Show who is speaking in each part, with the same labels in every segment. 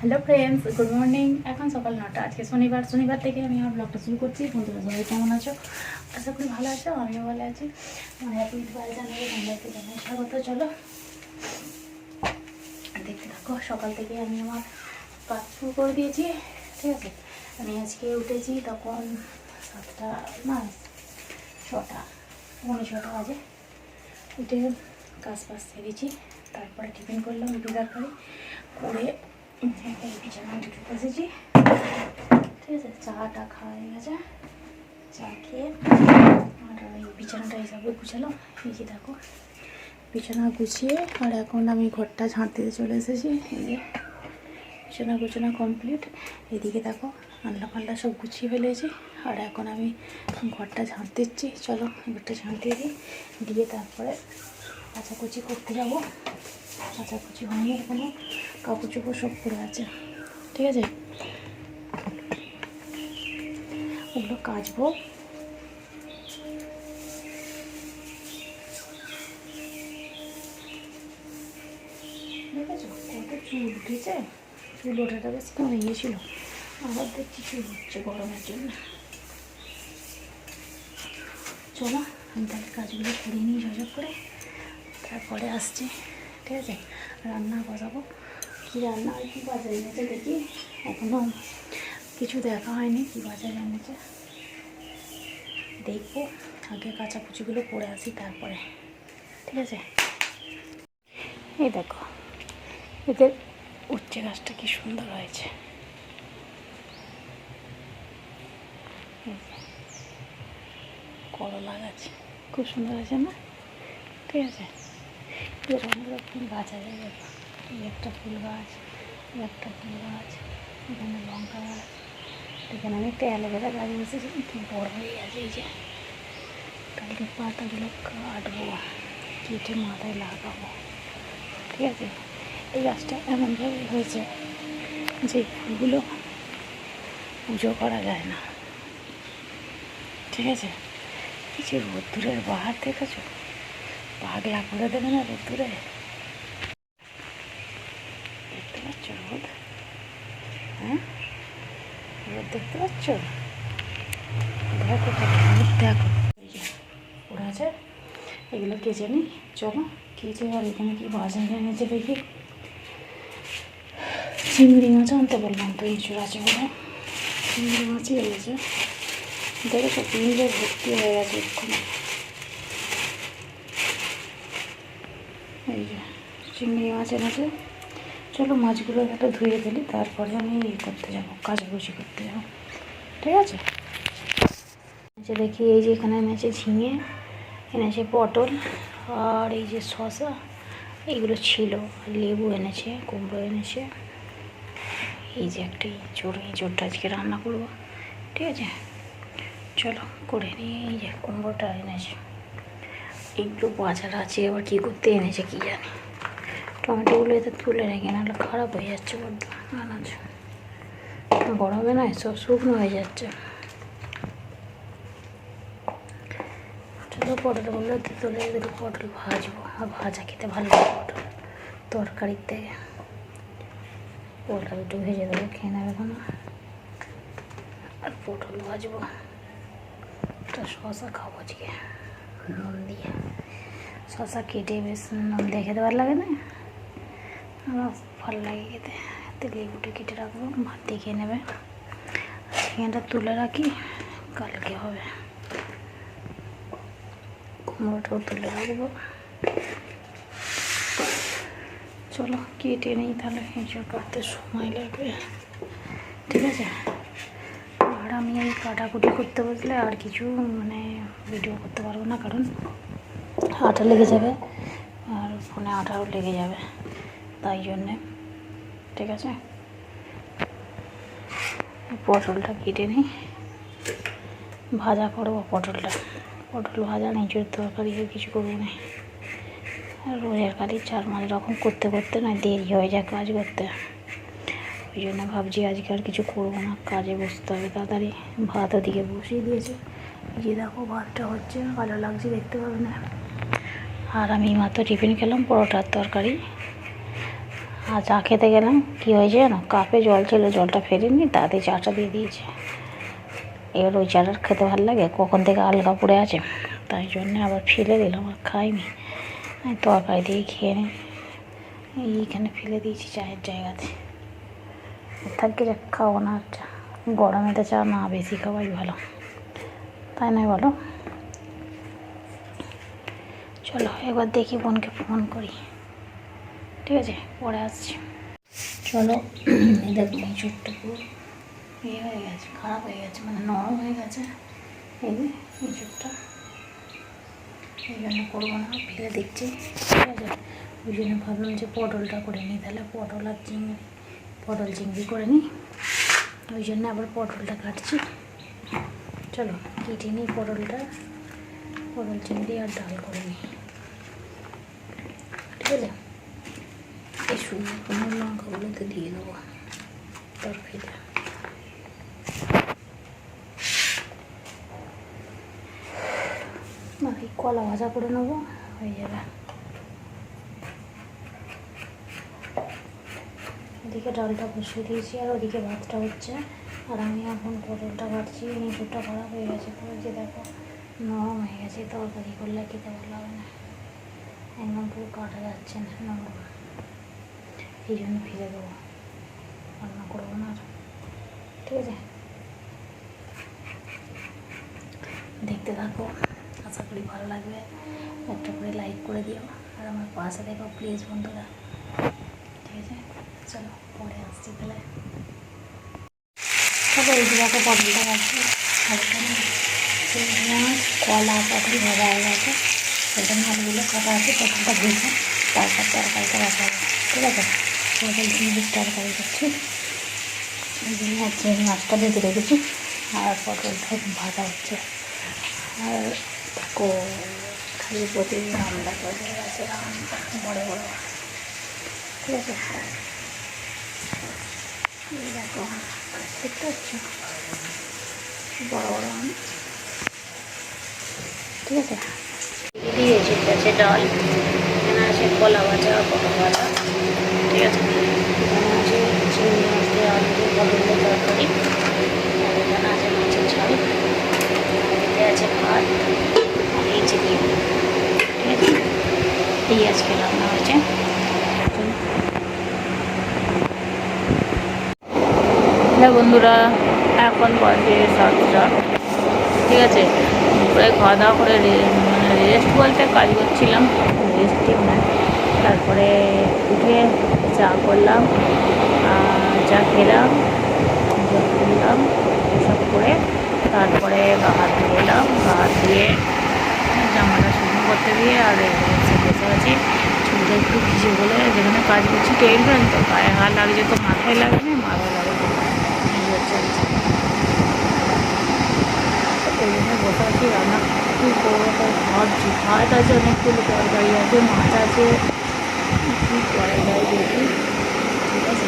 Speaker 1: Hello friends, good morning. এখন সকাল 9টা। আজকে শনিবার থেকে আমি আমার ব্লগটা শুরু করছি। বন্ধুরা সবাই কেমন আছো? আশা করি ভালো আছো, আমিও ভালো আছি। হ্যাপি জানুয়ারি তোমরাকে জানাই স্বাগত। চলো দেখতে থাকো। সকাল থেকে আমি আমার কাজ শুরু করে দিয়েছি, ঠিক আছে। আমি আজকে উঠেছি তখন 7টা না 6টা, 6:15 বাজে। উঠে কাজ সেরেছি, তারপরে টিফিন করলাম, রুটি তরকারি করে এই বিছানা দুটো বসেছি, ঠিক আছে। চাটা খাওয়া হয়ে গেছে, চা খেয়ে আর ওই বিছানাটা হিসাবে গুছালাম। এই যে দেখো বিছানা গুছিয়ে, আর এখন আমি ঘরটা ঝাঁট দিতে চলে এসেছি। এই যে বিছানা গুছানো কমপ্লিট। এদিকে দেখো আল্লা পাল্লা সব গুছিয়ে ফেলেছি, আর এখন আমি ঘরটা ঝাঁট দিচ্ছি। চলো ঘরটা ঝাঁট দিয়ে দিই, দিয়ে তারপরে কাচাকুচি করতে যাবো। কাচাকুচি হয়নি এখনো, কাপড় চোপড় সব পড়ে আছে, ঠিক আছে। ওগুলো কাচবো। দেখেছো কত চুল উঠেছে? চুল ওঠাটা বেশ কমে গিয়েছিল, আবার দেখছি চুল হচ্ছে গরমের জন্য। চলো আমি তাহলে কাজগুলো করে নিই ঝকঝক করে, তারপরে আসছি, ঠিক আছে। রান্না বসাবো। কী রান্না আর কি বাজারে এনেছে দেখি, এখনও কিছু দেখা হয়নি কি বাজারে এনেছে, দেখবো। আগে কাচাকুচিগুলো করে আসি তারপরে, ঠিক আছে। এই দেখো এদের উচ্ছে গাছটা কি সুন্দর হয়েছে, করলা গাছ খুব সুন্দর আছে না, ঠিক আছে। এর অনেক রকম গাছ আছে, দেখো এই একটা ফুল গাছ, এই একটা ফুল গাছ, এখানে লঙ্কা গাছ, এখানে আমি একটা অ্যালোভেরা গাছ বসেছি, কি বড় হয়ে গেছে। এই যে কালকে পাতাগুলো কাটবো, কেটে মাথায় লাগাবো, ঠিক আছে। এই গাছটা এমনভাবে হয়েছে যে ফুলগুলো পুজো করা যায় না, ঠিক আছে। কিছু রোদ্দুরের বাহার দেখেছো, পাগলা করে দেবে না রোদ্দুরে, দেখতে পাচ্ছ রোদ? হ্যাঁ রোদ দেখতে পাচ্ছ? দেখো দেখো এই যে পড়ে আছে, এগুলো কেচে নিই। চলো কেচে, আর এখানে কি ভাজা এনেছে দেখি। চিংড়ি মাছ আনতে বললাম তো, ইঁচড় আছে বলে চিংড়ি মাছই এনেছে। দেখেছো পিঁড়ে ভর্তি হয়ে গেছে এক্ষুনি। এই যে চিংড়ি মাছ এনেছে। চলো মাছগুলো একটা ধুয়ে ফেলি, তারপরে আমি করতে যাবো, কাচাকুচি করতে যাবো, ঠিক আছে। দেখি এই যে এখানে এনেছে ঝিঙে, এনেছে পটল, আর এই যে শসা, এইগুলো ছিল। লেবু এনেছে, কুমড়ো এনেছে। এই যে একটা ইঁচড়টা আজকে রান্না করবো, ঠিক আছে। চলো করে নিয়ে, এই যে কুমড়োটা এনেছে, এইগুলো বাজার আছে, আবার কী করতে এনেছে কী জানি। টমেটোগুলো এতে তুলে রেখে, নাহলে খারাপ হয়ে যাচ্ছে বড্ড আনাজ, গরমে না সব শুকনো হয়ে যাচ্ছে। চলো পটলগুলো তুলে দুটো পটল ভাজবো, আর ভাজা খেতে ভালো লাগে পটল তরকারির থেকে। পটল একটু ভেজে দেবো, খেয়ে নেবে কোনো। আর পটল ভাজবো, একটা শসা খাবো আজকে নুন দিয়ে। শসা কেটে বেশ নুন দিয়ে খেতে ভালো লাগে না, আমার ভালো লাগে খেতে। তো লেবুটা কেটে রাখবো, ভাত দিয়ে খেয়ে নেবে। চিকেনটা তুলে রাখি, কালকে হবে। কুমড়োটাও তুলে রাখবো। চলো কেটে নিই, তাহলে এঁচড় কাটতে সময় লাগবে, ঠিক আছে। আর আমি এই কাটাকুটি করতে বসলে আর কিছু মানে ভিডিও করতে পারবো না, কারণ আটা লেগে যাবে, আর ফোনে আটাও লেগে যাবে, তাই জন্যে, ঠিক আছে। পটলটা কেটে নিই, ভাজা করবো পটল ভাজা, এঁচড়ের তরকারি আর কিছু করবো না। আর রোজের কালি 4-5 রকম করতে করতে না দেরি হয়ে যায় কাজ করতে, ওই জন্য ভাবছি আজকে আর কিছু করবো না, কাজে বসতে হবে তাড়াতাড়ি। ভাত ওদিকে বসিয়ে দিয়েছে, যে দেখো ভাতটা হচ্ছে, ভালো লাগছে দেখতে পাবে না। আর আমি মাত্র টিফিন খেলাম, পরোটার তরকারি আর চা খেতে গেলাম, কী হয়েছে জানো, কাপে জল ছিল, জলটা ফেরিনি, তাতে চাটা দিয়ে দিয়েছে। এবার ওই চাটা খেতে ভালো লাগে, কখন থেকে আলগা পড়ে আছে, তাই জন্যে আবার ফেলে দিলাম, আর খাইনি। আমি তরকারি দিয়ে খেয়ে নিই, এইখানে ফেলে দিয়েছি চায়ের জায়গাতে। থাকি যে খাবো না চা, গরমেতে চা না বেশি খাওয়াই ভালো, তাই নয় বলো? চলো এবার দেখি বোনকে ফোন করি, ঠিক আছে, পরে আসছি। চলো এই দেখো এঁচুড়টা পুরো ইয়ে হয়ে গেছে, খারাপ হয়ে গেছে, মানে নরম হয়ে গেছে। এই যে এঁচুড়টা, এই জন্য করবো না, ফেলে দিচ্ছি, ঠিক আছে। ওই জন্য ভাবলাম যে পটলটা করে নিই, তাহলে পটল আর চিংড়ি, পটল চিংড়ি করে নিই, ওই জন্য আবার পটলটা কাটছি। চলো কেটে নিই পটলটা, পটল চিংড়ি আর ডাল করে নিই, ঠিক আছে। এই শুকনো লঙ্কাগুলোতে দিয়ে দেবো তরকারিটা। এই কলা ভাজা করে নেবো, হয়ে যাবে। এদিকে ডালটা বসিয়ে দিয়েছি, আর ওদিকে ভাতটা হচ্ছে, আর আমি এখন পটলটা কাটছি। এঁচুড়টা খারাপ হয়ে গেছে, তো যে দেখো নরম হয়ে গেছে, তরকারি করলে খেতে ভালো হবে না, একদম পুরো কাটা যাচ্ছে না, নরম, এই জন্য ফেলে দেবো, রান্না করবো না আর, ঠিক আছে। দেখতে থাকো, আশা করি ভালো লাগবে, একটা করে লাইক করে দিও, আর আমার পাশে দেখো প্লিজ বন্ধুরা, ঠিক আছে। চলো পরে আসছি তাহলে। তবে এই দেখো পটলটা রাখছি, মাছ, কলা, পটল ভাজা হয়ে গেছে, সেখানে আলুগুলো কাটা আছে, পটলটা ভেজে তারপর তরকারিটা রাখা হবে, ঠিক আছে। পটল চিংড়ির তরকারি করছি, এই জন্য হচ্ছে মাছটা ভেজে রেখেছি, আর পটলটা ভাজা হচ্ছে। আর দেখো খালি প্রতিদিন আমরা করে আছে, বড়ো বড়ো, ঠিক আছে। দেখো দেখতে পাচ্ছ বড়ো বড়ো আম, ঠিক আছে। দিয়েছি আছে ডাল, এখানে আছে কলা ভাজা, পটল ভাজা, ঠিক আছে। এখানে আছে চিংড়ি মাছ দিয়ে আলু দিয়ে পটলের তরকারি, আর এখানে আছে মাছের ঝাল, এতে আছে ভাত, আর এই যে ডিম, ঠিক আছে। এই আজকে রান্না হয়েছে। হ্যাঁ বন্ধুরা, এখন বাজে 7টা, ঠিক আছে। প্রায় খাওয়া দাওয়া করে মানে রেস্ট বলতে কাজ করছিলাম, রেস্ট ঠিক না। তারপরে উঠে চা করলাম, চা খেলাম, জল তুললাম, এসব করে তারপরে গা হাত ধুয়ে এলাম, গা হাত ধুয়ে জামাটা শুকনো করতে দিয়ে আর এসে বসে আছি। চুলটা একটু ভিজে বলে, যেখানে কাজ করছি টেবিল ফ্যান, তো গায়ে হাত লাগছে, তো মাথায় লাগে না, মাথায় লাগে চলছে, ওই জন্য বসে আছি। রান্না কী করবো তাই ভাবছি, ভাত আছে, অনেকগুলো তরকারি আছে, মাছ আছে, কী করা যায় দেখি, ঠিক আছে।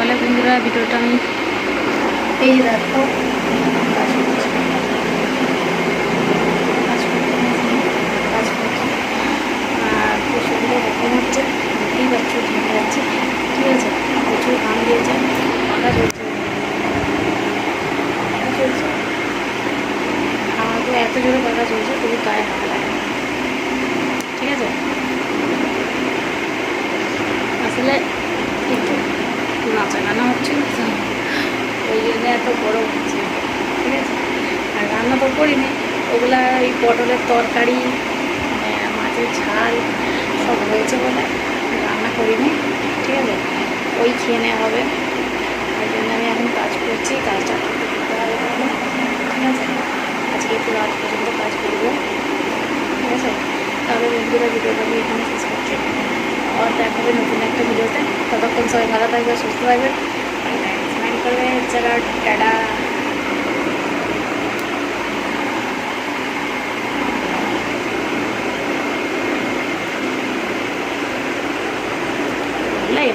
Speaker 1: তাহলে বন্ধুরা ভিডিওটা আমি এই দেখো প্রচুর এরকম হচ্ছে, এই বাচ্চা ঢেকে যাচ্ছে, ঠিক আছে। প্রচুর ঘাম দিয়েছে, পাখা চলছে, পাখা চলছে, আমার তো এত জোরে পাখা চলছে, তবু গায়ে হাত লাগে, ঠিক আছে। আসলে একটু নাচা গানা হচ্ছে, ওই জন্য এত গরম হচ্ছে, ঠিক আছে। আর রান্না তো করিনি, ওগুলা ওই পটলের তরকারি, মাছের ঝাল, সব হয়েছে বলে রান্না করিনি, ঠিক আছে, ওই খেয়ে নেওয়া হবে। ওই জন্য আমি এখন কাজ করছি, কাজটা করতে করতে হবে তাহলে, ঠিক আছে। আজকে একটু রাত পর্যন্ত কাজ করবো, ঠিক আছে। তাহলে বন্ধুরা ভিডিওটা আমি এখানে শেষ করছি, আর দেখা হবে নতুন একটা ভিডিওতে। ততক্ষণ সবাই ভালো থাকবে, সুস্থ থাকবে, স্মাইল করবে, চলো টাটা। লাগে